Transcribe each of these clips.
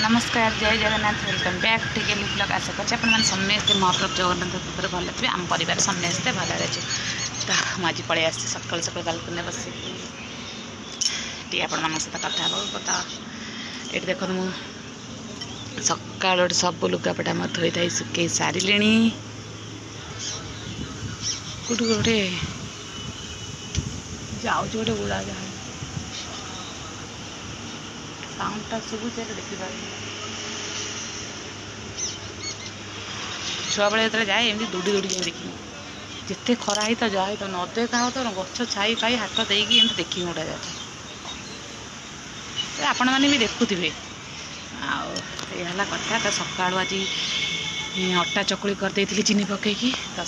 नमस्कार जय Jagannath welcome back to गेली ब्लॉग आशा कर समस्ते महाप्रभु जगन्नाथ कृपा भल थे आम परिवार समस्ते भल अच्छे तो मुझे पलि आसी सकाल सकाल बालकनी बस आपण मान सहित कथा तो ये देख सका सब लुगापटा थोई थी सुखे सारे कौट गोटे जाऊँ गोटे उड़ा जहाँ साउंडटा शुभुचे देखिपार छुआ बेले जो जाए एमती दौड़ी दौड़ी जाए देखी जिते खरा ही तो जाए तो न देखा तो गछ छाई पाई हाथ देकी एमती देखी गोटा जाए आपण मैंने भी देखुवे आला कथा तो सका आज अटा चकुली करदे चीनी पकईकी तो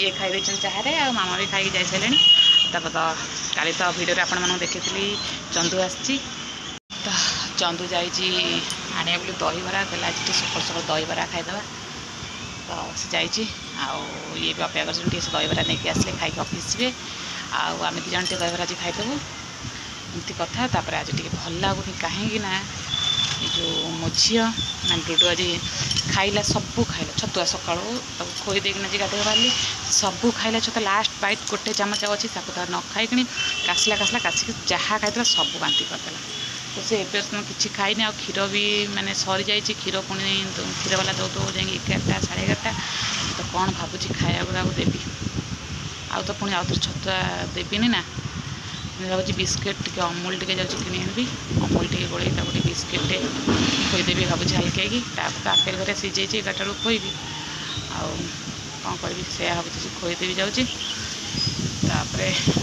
ये खाई चाहे आ मामा भी खाई जाई सारे तो काली तो भिडियो आपण मैं देखी चंदू आसी तो चंदू जाने बोली दहीबरा कहला आज सकाल सकाल दहीबरा खाईदे तो से जा ये भी अपेक्षा कर दहीबरा नहीं आसले खाई ऑफिस जी आम दी जन दहीबरा आज खाईदेबू एमती कथा तापर आज टे भल लगुनि कहीं जो मो झी मैं डुडू आज खाइला सबू खाइला छतुआ सका खोई देना गाधे बाहरी सबू खाइला छतुआ लास्ट बाइट गोटे चामच अच्छी तो न खाई कासला कासला कासिक जहाँ खाई सब बांति करदेला तो से एवं किसी खाईनी आ क्षीर भी माने सरी जाइए क्षीर पुणी क्षीर वाला दौ दौ जा 11टा 11:30 तो कौन भावुँ खाया गुड़ा देवी आउ तो पुणी आउ थे छतुआ देवीनी ना भावी बिस्किट टे अमूल टे जाऊँ कि अमूल टे गोल गोटे बिस्किट खोईदेवी भावुँ हल्के कि आपेल घर सीझे 11टा बेलू खोईबी आउ कौन करी से भावुँ खोईदेवी जाऊँ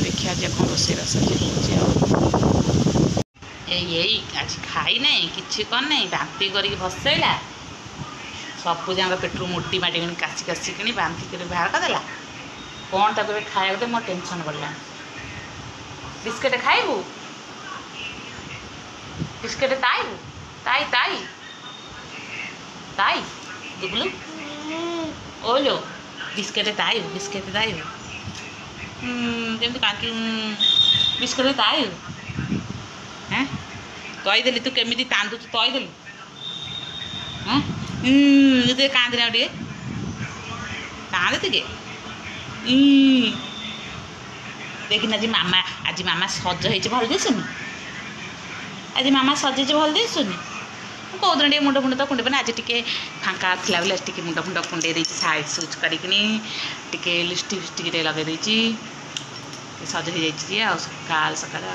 देखिए आज कौन रोषेईबास यही आज खाई ना कि कौन नहीं बांति कर भसैला सबू जाक पेटू मुटी माटी कासी कासिक बांति कर बाहर करदेला कौन तक खाया मोर टेंशन बढ़ला बिस्किट खाइबू बिस्किट ताइबू ताई ताई ताई दुबलू ओलो बिस्किट ताइबू जमी काटू बिस्किट ताइबू हाँ तईदेली तू केमी कांदू तू तईदेलु हाँ कांदना टे कांदे टे देखना आज मामा सज हो भल दिशुनि आज मामा सजे भल दिशुनि कौदिन टे मुंड फुंड तो कुंडे आज टे फाँका थी बोले टे मुंड फुंड कुंडे साइज सुज करिकी लिपस्टिक फिस्टिक लगे सज हो जाए सकाल सकाल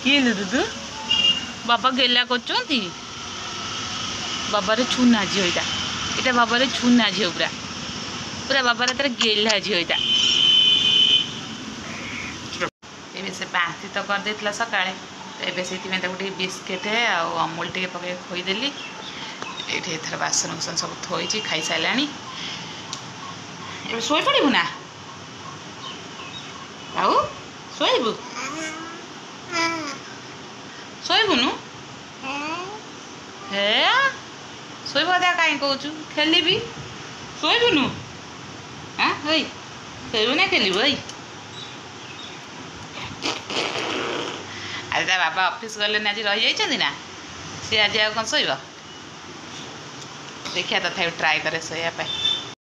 किए दुदू बाबा गेला कर बाबारे छुना झील यहाँ बाबारे छुना झील पूरा पूरा बाबारे तर गेला झील ये से बांति तो कर देला सका से गोटे बिस्किट अमूल टे पकड़ खोईदेली ये बासन कुसन सब थोड़ी खाई सारा शोई पड़ू ना आउ शोबू शोबुनु हे शोब कहीं कौच खेलि शोबुनु हाँ हई शोबू ना खेलु हई आज बाबा ऑफिस गले आज रही जाइए ना सी आज आ कौन शोब देखिए तथा ट्राए करे शोया